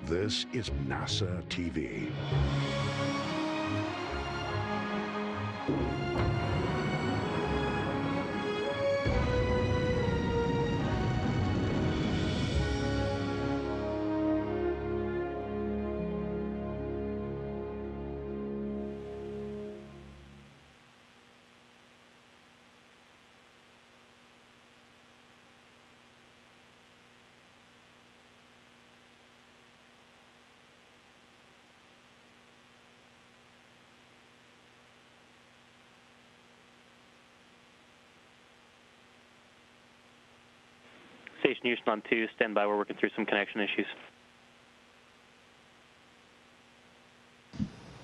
This is NASA TV. Station Houston on 2, stand by. We're working through some connection issues.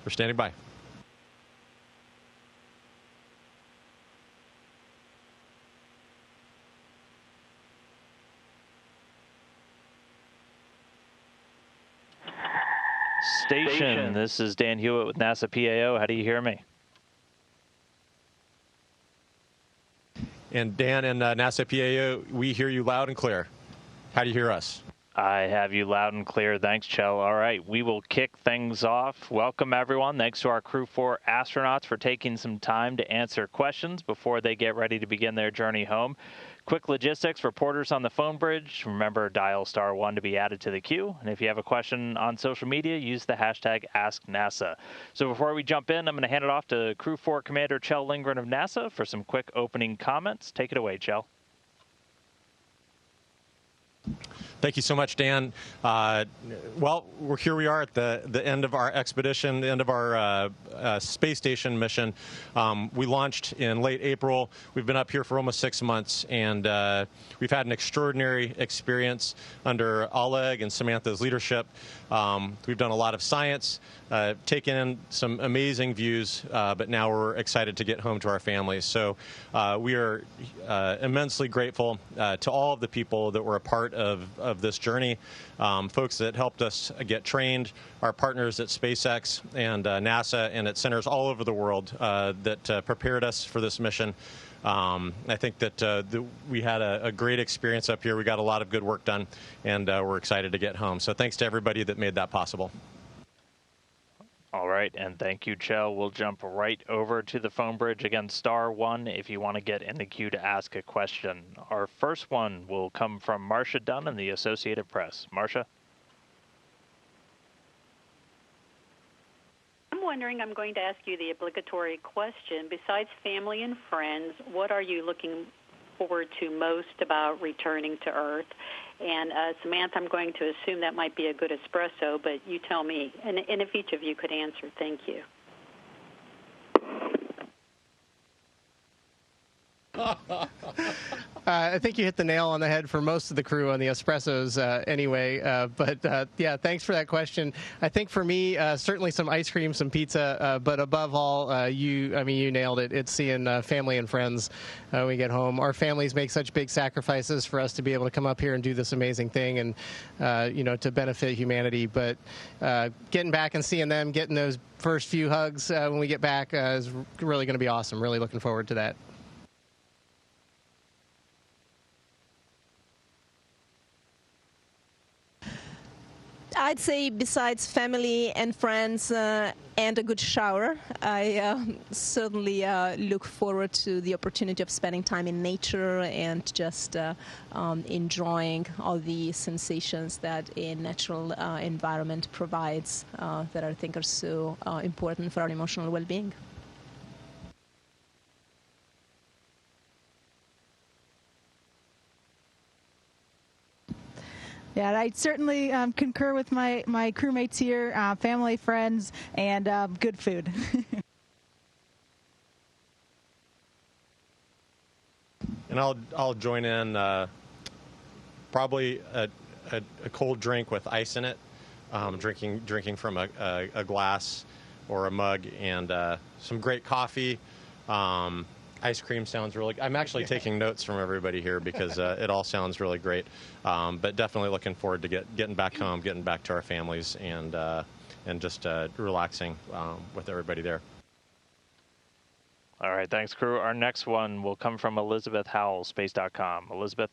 We're standing by. Station, this is Dan Hewitt with NASA PAO. How do you hear me? And Dan and NASA PAO, we hear you loud and clear. How do you hear us? I have you loud and clear. Thanks, Chell. All right, we will kick things off. Welcome, everyone. Thanks to our Crew 4 astronauts for taking some time to answer questions before they get ready to begin their journey home. Quick logistics, reporters on the phone bridge, remember dial *1 to be added to the queue. And if you have a question on social media, use the hashtag #AskNASA. So before we jump in, I'm going to hand it off to Crew 4 Commander Chell Lindgren of NASA for some quick opening comments. Take it away, Chell. Thank you so much, Dan. Well, here we are at the end of our expedition, the end of our space station mission. We launched in late April. We've been up here for almost 6 months, and we've had an extraordinary experience under Oleg and Samantha's leadership. We've done a lot of science, taken in some amazing views, but now we're excited to get home to our families. So we are immensely grateful to all of the people that were a part of this journey, folks that helped us get trained, our partners at SpaceX and NASA and at centers all over the world that prepared us for this mission. I think that we had a great experience up here. We got a lot of good work done, and we're excited to get home. So thanks to everybody that made that possible. All right, and thank you, Chell. We'll jump right over to the phone bridge. Again, *1 if you want to get in the queue to ask a question. Our first one will come from Marcia Dunn in the Associated Press. Marcia? I'm wondering, I'm going to ask you the obligatory question. Besides family and friends, what are you looking forward to most about returning to Earth? And Samantha, I'm going to assume that might be a good espresso, but you tell me. And if each of you could answer, thank you. I think you hit the nail on the head for most of the crew on the espressos anyway. But yeah, thanks for that question. I think for me, certainly some ice cream, some pizza, but above all, you nailed it. It's seeing family and friends when we get home. Our families make such big sacrifices for us to be able to come up here and do this amazing thing and, to benefit humanity. But getting back and seeing them, getting those first few hugs when we get back is really going to be awesome. Really looking forward to that. I'd say besides family and friends and a good shower, I certainly look forward to the opportunity of spending time in nature and just enjoying all the sensations that a natural environment provides that I think are so important for our emotional well-being. Yeah, I certainly concur with my crewmates here, family, friends, and good food. And I'll join in. Probably a cold drink with ice in it, drinking from a glass or a mug, and some great coffee. Ice cream sounds really good. I'm actually taking notes from everybody here because it all sounds really great. But definitely looking forward to getting back home, getting back to our families, and just relaxing with everybody there. All right, thanks, crew. Our next one will come from Elizabeth Howell, space.com. Elizabeth?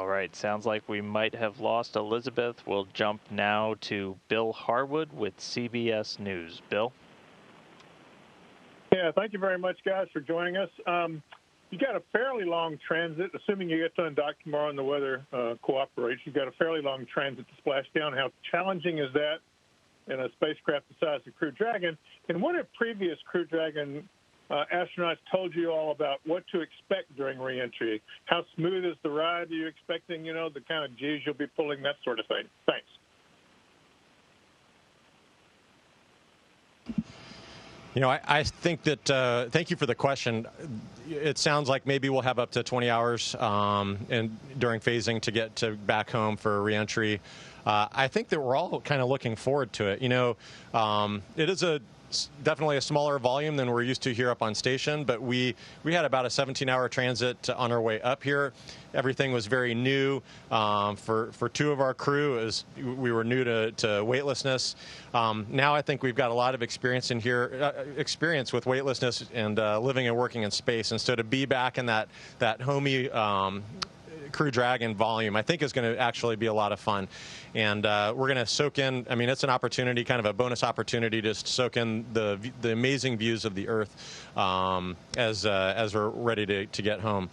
All right, sounds like we might have lost Elizabeth. We'll jump now to Bill Harwood with CBS News. Bill? Yeah, thank you very much, guys, for joining us. You got a fairly long transit, assuming you get to undock tomorrow and the weather cooperates. You've got a fairly long transit to splash down. How challenging is that in a spacecraft the size of Crew Dragon? And what have previous Crew Dragon astronauts told you all about what to expect during reentry? How smooth is the ride? Are you expecting, the kind of G's you'll be pulling, that sort of thing? Thanks. I think that, thank you for the question. It sounds like maybe we'll have up to 20 hours and during phasing to get back home for reentry. I think that we're all kind of looking forward to it. It is definitely a smaller volume than we're used to here up on station, but we had about a 17-hour transit on our way up here. Everything was very new. For two of our crew, we were new to weightlessness. Now I think we've got a lot of experience in here, experience with weightlessness and living and working in space. And so to be back in that homey Crew Dragon volume, I think is going to actually be a lot of fun. And we're going to soak in, it's an opportunity, kind of a bonus opportunity to soak in the amazing views of the Earth as we're ready to get home.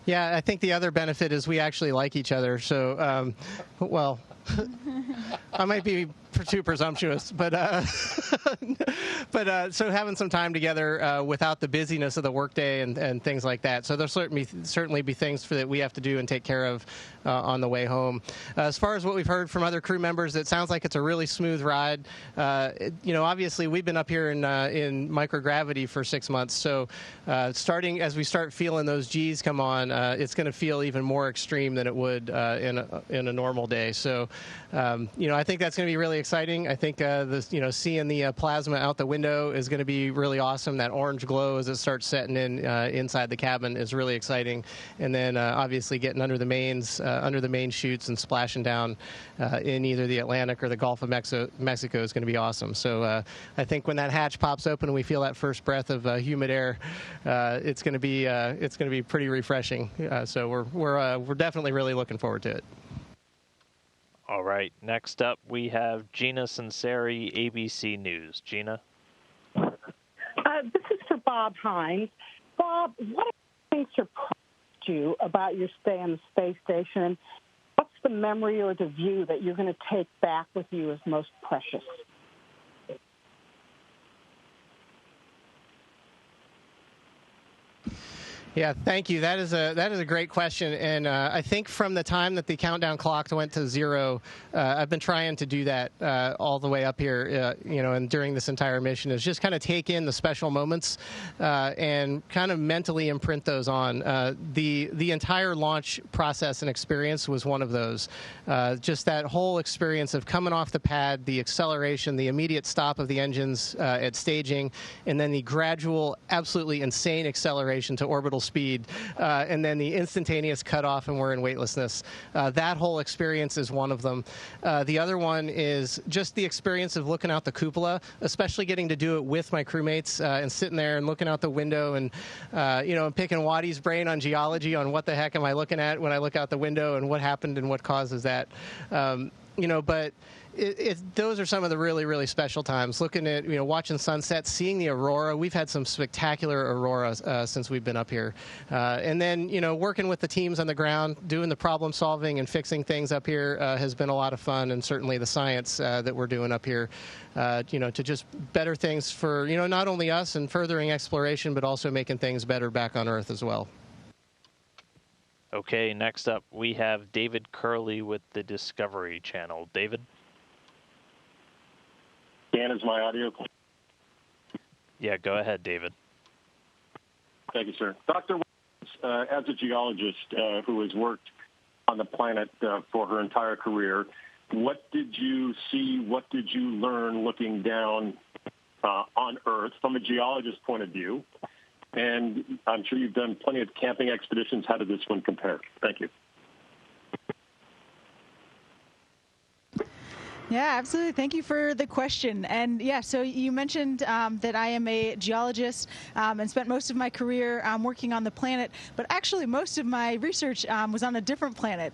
Yeah, I think the other benefit is we actually like each other. So, I might be too presumptuous, but so having some time together without the busyness of the workday and things like that. So there'll certainly be things that we have to do and take care of on the way home. As far as what we've heard from other crew members, it sounds like it's a really smooth ride. Obviously we've been up here in microgravity for 6 months, so starting as we start feeling those G's come on, it's going to feel even more extreme than it would in a normal day. So, I think that's going to be really exciting. I think seeing the plasma out the window is going to be really awesome. That orange glow as it starts setting in inside the cabin is really exciting. And then obviously getting under the main chutes and splashing down in either the Atlantic or the Gulf of Mexico is going to be awesome. So I think when that hatch pops open and we feel that first breath of humid air, it's going to be pretty refreshing. So we're definitely really looking forward to it. All right. Next up, we have Gina Sunseri, ABC News. Gina? This is for Bob Hines. Bob, what things surprised you about your stay on the space station? And what's the memory or the view that you're going to take back with you as most precious? Yeah, thank you. That is a great question, and I think from the time that the countdown clock went to 0, I've been trying to do that all the way up here, and during this entire mission is just kind of take in the special moments and kind of mentally imprint those on. The entire launch process and experience was one of those. Just that whole experience of coming off the pad, the acceleration, the immediate stop of the engines at staging, and then the gradual, absolutely insane acceleration to orbital speed, and then the instantaneous cutoff and we're in weightlessness. That whole experience is one of them. The other one is just the experience of looking out the cupola, especially getting to do it with my crewmates and sitting there and looking out the window and, picking Waddy's brain on geology on what the heck am I looking at when I look out the window and what happened and what causes that. But those are some of the really, really special times. Looking at, watching sunsets, seeing the aurora. We've had some spectacular auroras since we've been up here. And then, working with the teams on the ground, doing the problem solving and fixing things up here has been a lot of fun. And certainly the science that we're doing up here, to just better things for, not only us and furthering exploration, but also making things better back on Earth as well. Okay, next up we have David Curley with the Discovery Channel. David? Dan, is my audio clear? Yeah, go ahead, David. Thank you, sir. Dr. As a geologist who has worked on the planet for her entire career, what did you see, what did you learn looking down on Earth from a geologist's point of view? And I'm sure you've done plenty of camping expeditions. How did this one compare? Thank you. Yeah, absolutely. Thank you for the question. And yeah, so you mentioned that I am a geologist and spent most of my career working on the planet, but actually most of my research was on a different planet.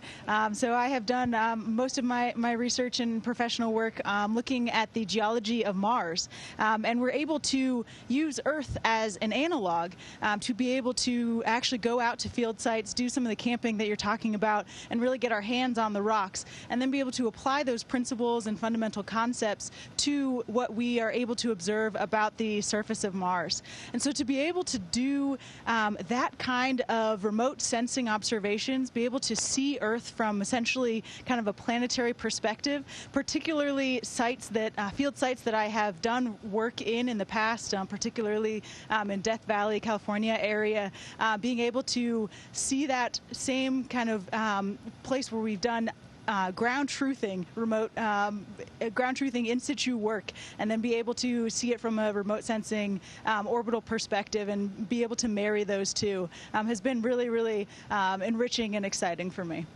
So I have done most of my research and professional work looking at the geology of Mars. And we're able to use Earth as an analog to be able to actually go out to field sites, do some of the camping that you're talking about, and really get our hands on the rocks, and then be able to apply those principles and fundamental concepts to what we are able to observe about the surface of Mars. And so to be able to do that kind of remote sensing observations, be able to see Earth from essentially kind of a planetary perspective, particularly sites that field sites that I have done work in the past, particularly in Death Valley, California area, being able to see that same kind of place where we've done ground truthing, remote ground truthing in situ work, and then be able to see it from a remote sensing orbital perspective and be able to marry those two has been really, really enriching and exciting for me.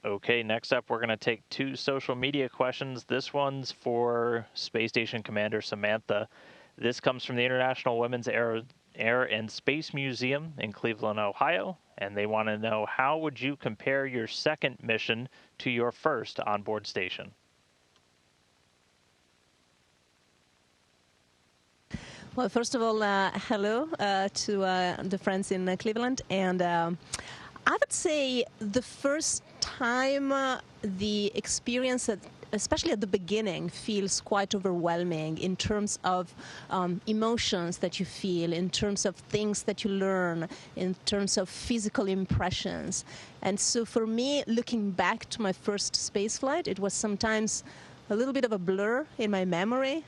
Okay, next up, we're going to take 2 social media questions. This one's for Space Station Commander Samantha. This comes from the International Women's Air and Space Museum in Cleveland, Ohio, and they want to know, how would you compare your second mission to your first onboard station? Well, first of all, hello to the friends in Cleveland, and I would say the first time the experience, especially at the beginning, feels quite overwhelming in terms of emotions that you feel, in terms of things that you learn, in terms of physical impressions. And so for me, looking back to my first space flight, it was sometimes a little bit of a blur in my memory.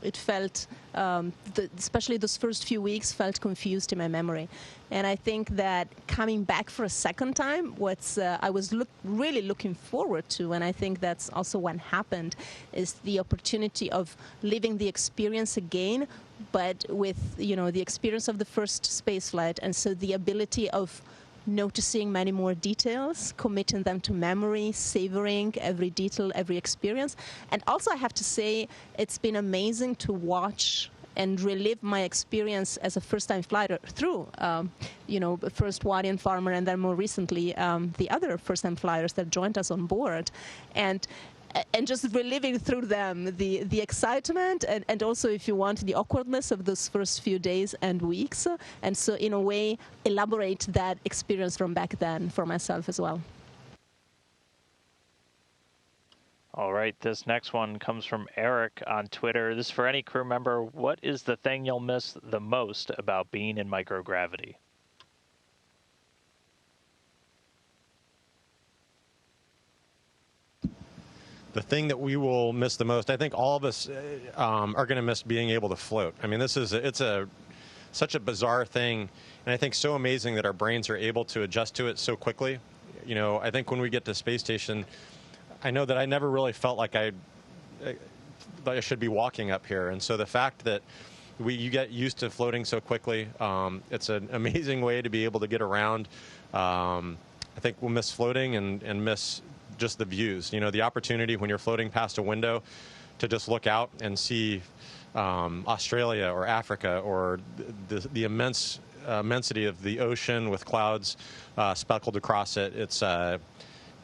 It felt, especially those first few weeks, felt confused in my memory. And I think that coming back for a second time, what I was really looking forward to, and I think that's also what happened, is the opportunity of living the experience again, but with, the experience of the first space flight, and so the ability of noticing many more details, committing them to memory, savoring every detail, every experience. And also, I have to say, it's been amazing to watch and relive my experience as a first-time flighter through, first Wadian Farmer, and then more recently, the other first-time flyers that joined us on board. And just reliving through them the excitement and also, if you want, the awkwardness of those first few days and weeks. And so, in a way, elaborate that experience from back then for myself as well. All right, this next one comes from Eric on Twitter. This is for any crew member. What is the thing you'll miss the most about being in microgravity? The thing that we will miss the most, I think all of us are going to miss being able to float. I mean, it's such a bizarre thing, and I think so amazing that our brains are able to adjust to it so quickly. I think when we get to space station, I know that I never really felt like I should be walking up here, and so the fact that you get used to floating so quickly, it's an amazing way to be able to get around. I think we'll miss floating and miss just the views, the opportunity when you're floating past a window to just look out and see Australia or Africa, or the immensity of the ocean with clouds speckled across it.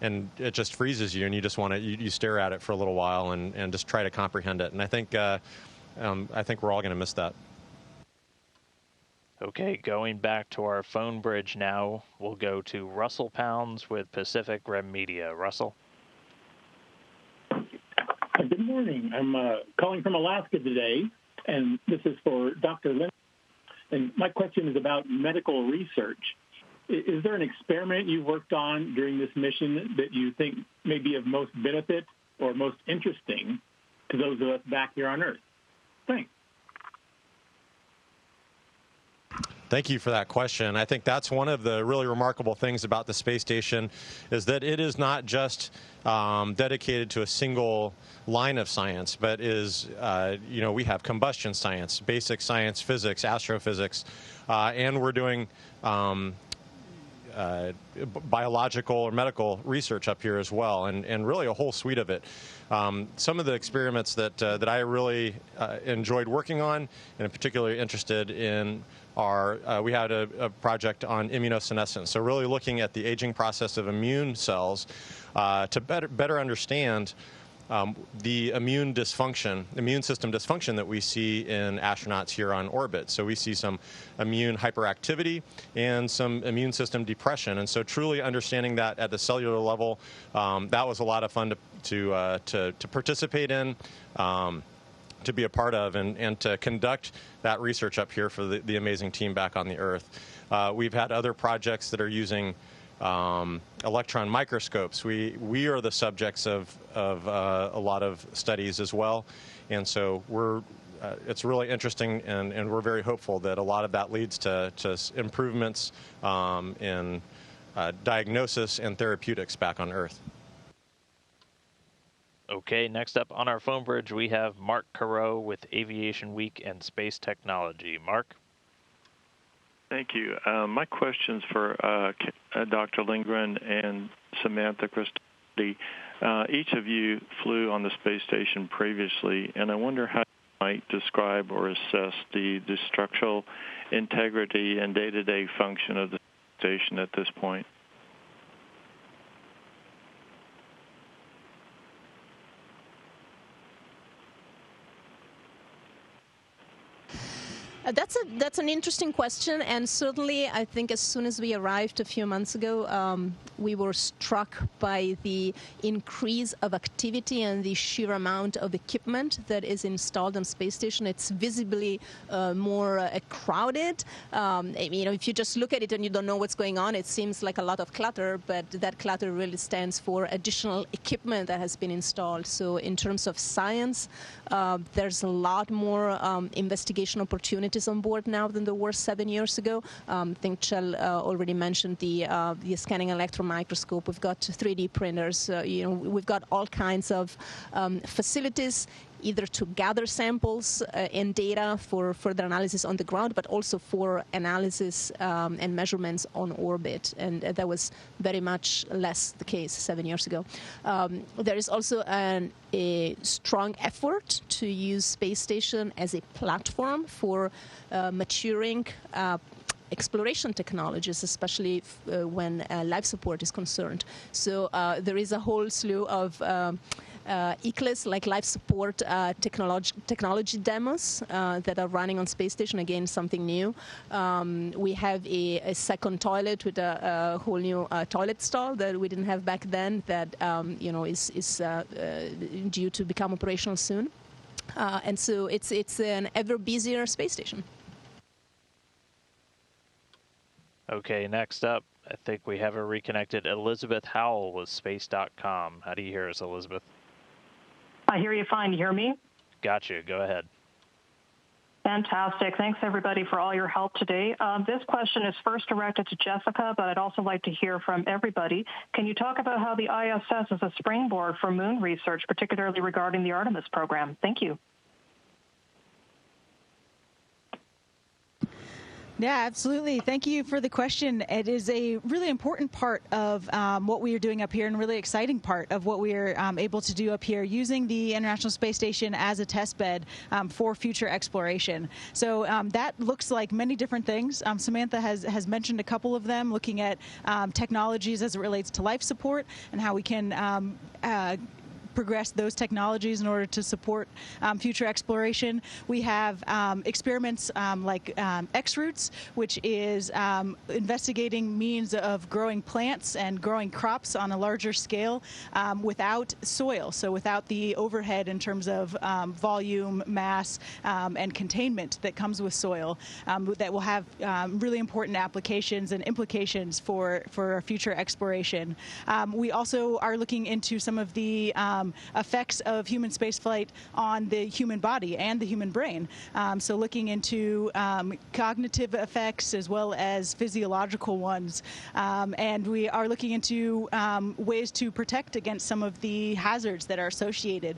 And it just freezes you, and you just want to you stare at it for a little while and just try to comprehend it. And I think we're all going to miss that. Okay, going back to our phone bridge now, we'll go to Russell Pounds with Pacific Rim Media. Russell? Good morning. I'm calling from Alaska today, and this is for Dr. Lynn. And my question is about medical research. Is there an experiment you worked on during this mission that you think may be of most benefit or most interesting to those of us back here on Earth? Thanks. Thank you for that question. I think that's one of the really remarkable things about the space station, is that it is not just dedicated to a single line of science, but is, we have combustion science, basic science, physics, astrophysics, and we're doing biological or medical research up here as well, and really a whole suite of it. Some of the experiments that I really enjoyed working on and I'm particularly interested in are, we had a project on immunosenescence, so really looking at the aging process of immune cells to better understand the immune system dysfunction that we see in astronauts here on orbit. So we see some immune hyperactivity and some immune system depression. And so truly understanding that at the cellular level, that was a lot of fun to participate in, to be a part of, and to conduct that research up here for the amazing team back on the Earth. We've had other projects that are using electron microscopes. We are the subjects of a lot of studies as well, and so it's really interesting, and we're very hopeful that a lot of that leads to improvements in diagnosis and therapeutics back on Earth. Okay, next up on our phone bridge, we have Mark Carreau with Aviation Week and Space Technology. Mark? Thank you. My question's for Dr. Lindgren and Samantha Cristoforetti. Each of you flew on the space station previously, and I wonder how you might describe or assess the structural integrity and day-to-day function of the station at this point. That's an interesting question, and certainly I think as soon as we arrived a few months ago, we were struck by the increase of activity and the sheer amount of equipment that is installed on space station. It's visibly more crowded. If you just look at it and you don't know what's going on, it seems like a lot of clutter, but that clutter really stands for additional equipment that has been installed. So in terms of science, there's a lot more investigation opportunities on board now than there were 7 years ago. I think Kjell already mentioned the scanning electron microscope. We've got 3D printers. We've got all kinds of facilities, either to gather samples and data for further analysis on the ground, but also for analysis and measurements on orbit. And that was very much less the case 7 years ago. There is also a strong effort to use space station as a platform for maturing exploration technologies, especially when life support is concerned. So there is a whole slew of ECLS, like life support technology demos that are running on space station. Again, something new. We have a second toilet with a whole new toilet stall that we didn't have back then, that is due to become operational soon. And so it's an ever busier space station. Okay, next up, I think we have a reconnected Elizabeth Howell with Space.com. How do you hear us, Elizabeth? I hear you fine. You hear me? Got you. Go ahead. Fantastic. Thanks, everybody, for all your help today. This question is first directed to Jessica, but I'd also like to hear from everybody. Can you talk about how the ISS is a springboard for moon research, particularly regarding the Artemis program? Thank you. Yeah, absolutely. Thank you for the question. It is a really important part of what we are doing up here, and really exciting part of what we are able to do up here, using the International Space Station as a test bed for future exploration. So that looks like many different things. Samantha has mentioned a couple of them, looking at technologies as it relates to life support and how we can progress those technologies in order to support future exploration. We have experiments like X-Roots, which is investigating means of growing plants and growing crops on a larger scale without soil, so without the overhead in terms of volume, mass, and containment that comes with soil, that will have really important applications and implications for future exploration. We also are looking into some of the effects of human spaceflight on the human body and the human brain. So looking into cognitive effects as well as physiological ones. And we are looking into ways to protect against some of the hazards that are associated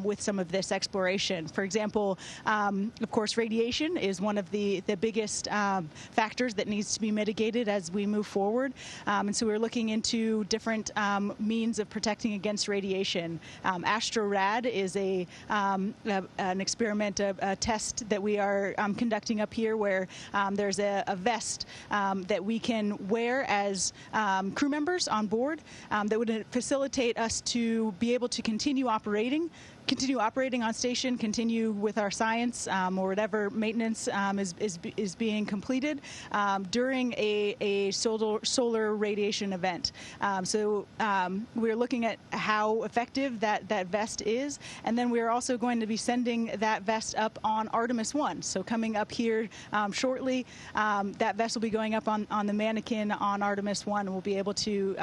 with some of this exploration. For example, of course, radiation is one of the biggest factors that needs to be mitigated as we move forward. And so we're looking into different means of protecting against radiation. AstroRad is an experiment, a test that we are conducting up here where there's a vest that we can wear as crew members on board that would facilitate us to be able to continue operating on station, continue with our science or whatever maintenance is being completed during a solar radiation event. So we're looking at how effective that vest is, and then we're also going to be sending that vest up on Artemis 1. So coming up here shortly, that vest will be going up on the mannequin on Artemis 1, and we'll be able to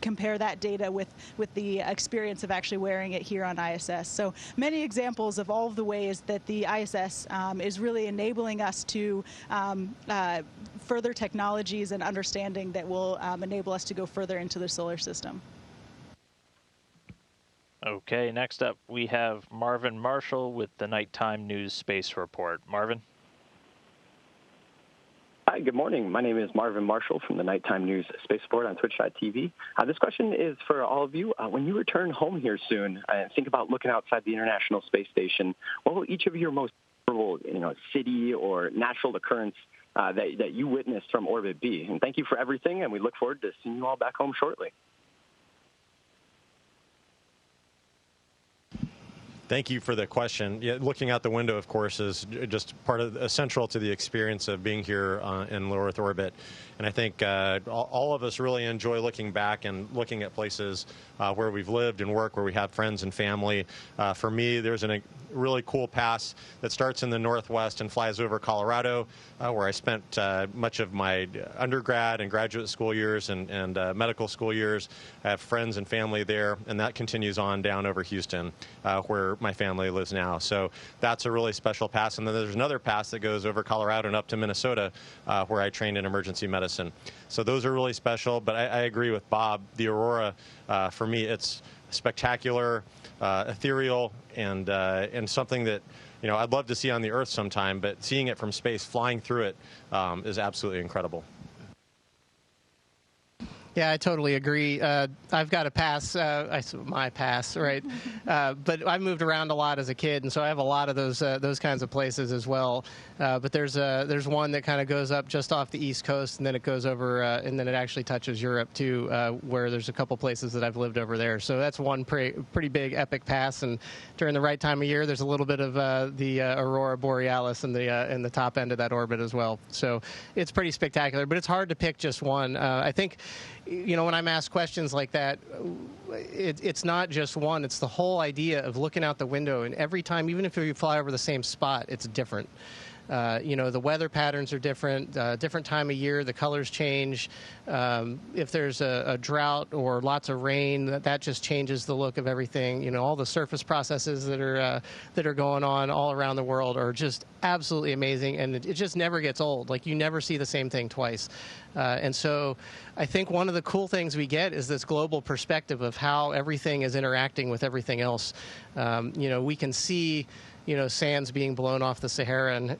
compare that data with the experience of actually wearing it here on ISS. So many examples of all of the ways that the ISS is really enabling us to further technologies and understanding that will enable us to go further into the solar system. Okay, next up we have Marvin Marshall with the Nighttime News Space Report. Marvin? Hi, good morning. My name is Marvin Marshall from the Nighttime News Space Report on Twitch.tv. This question is for all of you. When you return home here soon and think about looking outside the International Space Station, what will each of your most memorable, city or natural occurrence that you witnessed from orbit be? And thank you for everything, and we look forward to seeing you all back home shortly. Thank you for the question. Yeah, looking out the window, of course, is just essential to the experience of being here in low Earth orbit. And I think all of us really enjoy looking back and looking at places where we've lived and worked, where we have friends and family. For me, there's a really cool pass that starts in the northwest and flies over Colorado, where I spent much of my undergrad and graduate school years and medical school years. I have friends and family there, and that continues on down over Houston, where my family lives now. So that's a really special pass. And then there's another pass that goes over Colorado and up to Minnesota, where I trained in emergency medicine. So those are really special. But I agree with Bob. The aurora, for me, it's spectacular, ethereal, and something that I'd love to see on the Earth sometime. But seeing it from space, flying through it, is absolutely incredible. Yeah, I totally agree. I've got a pass, my pass, right? But I moved around a lot as a kid, and so I have a lot of those kinds of places as well. But there's one that kind of goes up just off the East Coast, and then it goes over, and then it actually touches Europe too, where there's a couple places that I've lived over there. So that's one pretty big epic pass. And during the right time of year, there's a little bit of the aurora borealis in the top end of that orbit as well. So it's pretty spectacular. But it's hard to pick just one. I think, when I'm asked questions like that, it's not just one. It's the whole idea of looking out the window, and every time, even if you fly over the same spot, it's different. The weather patterns are different, different time of year, the colors change. If there's a drought or lots of rain, that just changes the look of everything. All the surface processes that are going on all around the world are just absolutely amazing, and it just never gets old. Like, you never see the same thing twice. And so I think one of the cool things we get is this global perspective of how everything is interacting with everything else. We can see sands being blown off the Sahara, and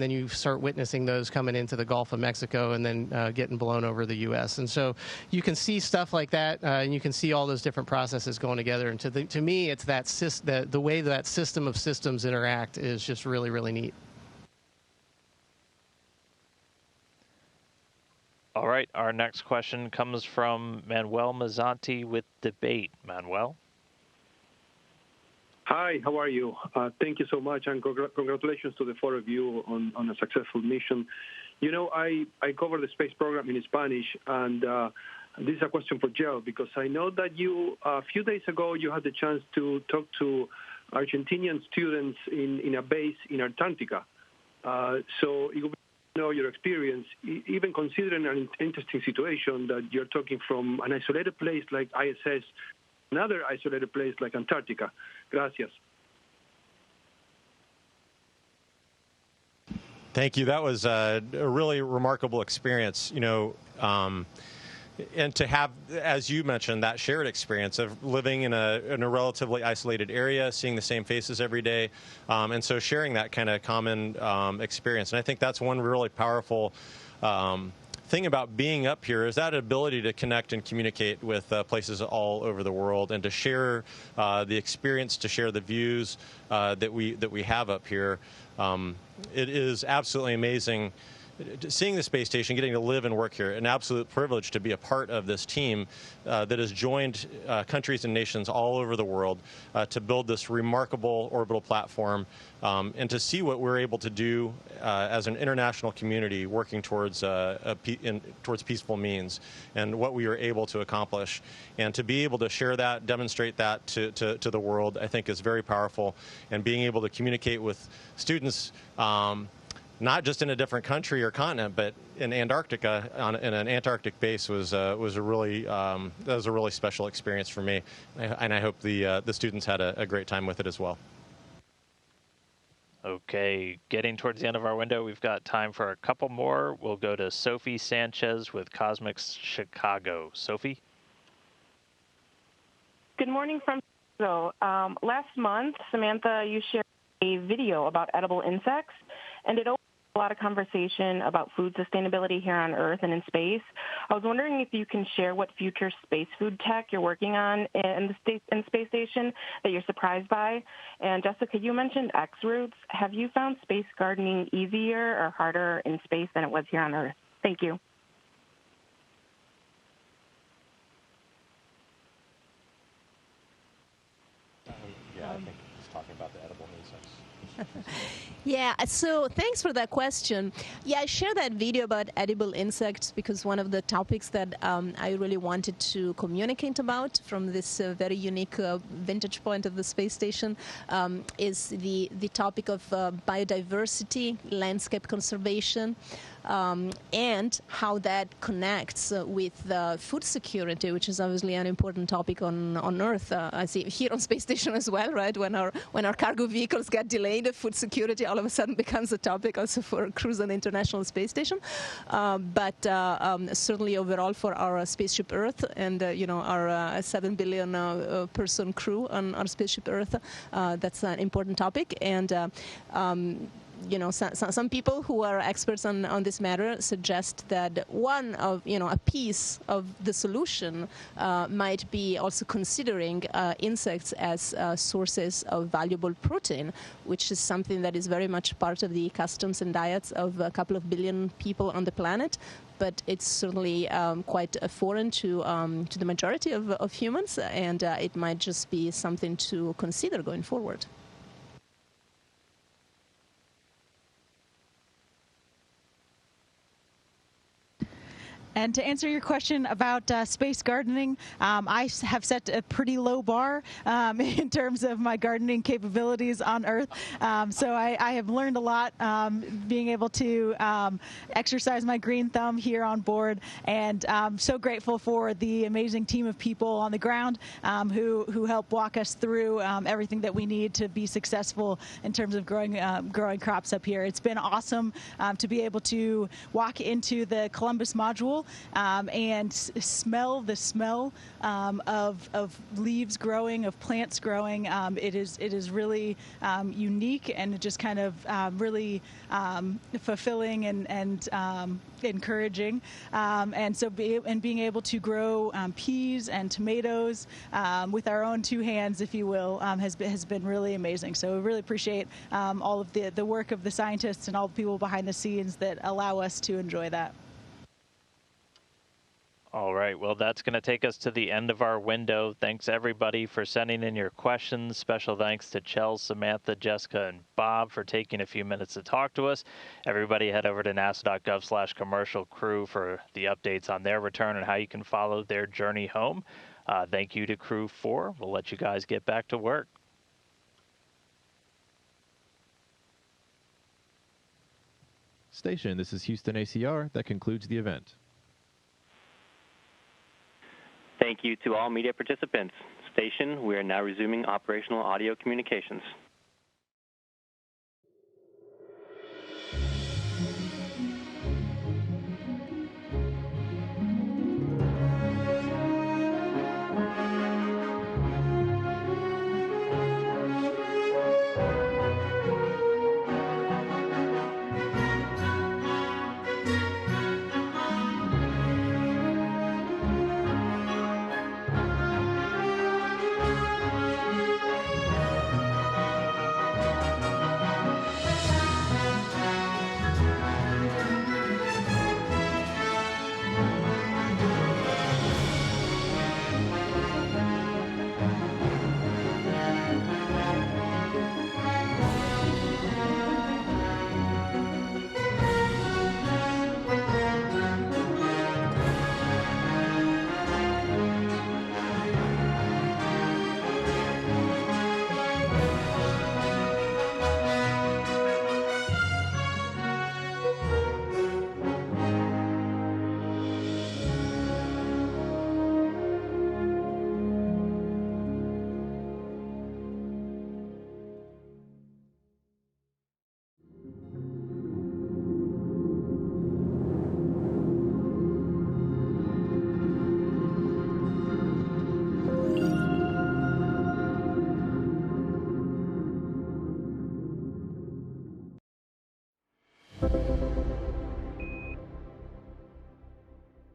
then you start witnessing those coming into the Gulf of Mexico and then getting blown over the U.S. And so you can see stuff like that, and you can see all those different processes going together. And to me, it's the way that system of systems interact is just really, really neat. All right, our next question comes from Manuel Mazzanti with Debate. Manuel? Hi, how are you? Thank you so much, and congratulations to the four of you on a successful mission. I cover the space program in Spanish, and this is a question for Jill, because I know that a few days ago, you had the chance to talk to Argentinian students in a base in Antarctica. So you know your experience, even considering an interesting situation that you're talking from an isolated place like ISS another isolated place like Antarctica. Gracias. Thank you. That was a really remarkable experience, and to have, as you mentioned, that shared experience of living in a relatively isolated area, seeing the same faces every day, and so sharing that kind of common experience. And I think that's one really powerful thing about being up here is that ability to connect and communicate with places all over the world and to share the experience, to share the views that we have up here. It is absolutely amazing seeing the space station, getting to live and work here. An absolute privilege to be a part of this team that has joined countries and nations all over the world to build this remarkable orbital platform and to see what we're able to do as an international community working towards towards peaceful means and what we are able to accomplish. And to be able to share that, demonstrate that to the world, I think is very powerful. And being able to communicate with students not just in a different country or continent, but in Antarctica, in an Antarctic base, was a really special experience for me, and I hope the students had a great time with it as well. Okay, getting towards the end of our window, we've got time for a couple more. We'll go to Sophie Sanchez with Cosmics Chicago. Sophie? Good morning from Chicago. Last month, Samantha, you shared a video about edible insects, and it opened a lot of conversation about food sustainability here on Earth and in space. I was wondering if you can share what future space food tech you're working on in the space station that you're surprised by. And Jessica, you mentioned X-Roots. Have you found space gardening easier or harder in space than it was here on Earth? Thank you. Yeah, I think he's talking about the edible insects. Yeah, so thanks for that question. Yeah, I shared that video about edible insects because one of the topics that I really wanted to communicate about from this very unique vantage point of the space station is the topic of biodiversity, landscape conservation, and how that connects with food security, which is obviously an important topic on Earth. I see here on space station as well, right? When our cargo vehicles get delayed, food security all of a sudden becomes a topic also for crews on the International Space Station. But certainly overall for our spaceship Earth and our 7 billion person crew on our spaceship Earth, that's an important topic. And some people who are experts on this matter suggest that one of, a piece of the solution might be also considering insects as sources of valuable protein, which is something that is very much part of the customs and diets of a couple of billion people on the planet. But it's certainly quite foreign to the majority of humans, and it might just be something to consider going forward. And to answer your question about space gardening, I have set a pretty low bar in terms of my gardening capabilities on Earth. So I have learned a lot being able to exercise my green thumb here on board. And I'm so grateful for the amazing team of people on the ground who help walk us through everything that we need to be successful in terms of growing crops up here. It's been awesome to be able to walk into the Columbus module and smell the smell of leaves growing, of plants growing. It is really unique and just kind of really fulfilling and encouraging. And so being able to grow peas and tomatoes with our own two hands, if you will, has been really amazing. So we really appreciate all of the work of the scientists and all the people behind the scenes that allow us to enjoy that. All right, well, that's going to take us to the end of our window. Thanks, everybody, for sending in your questions. Special thanks to Chell, Samantha, Jessica, and Bob for taking a few minutes to talk to us. Everybody head over to nasa.gov/commercial crew for the updates on their return and how you can follow their journey home. Thank you to Crew 4. We'll let you guys get back to work. Station, this is Houston ACR. That concludes the event. Thank you to all media participants. Stay station. We are now resuming operational audio communications.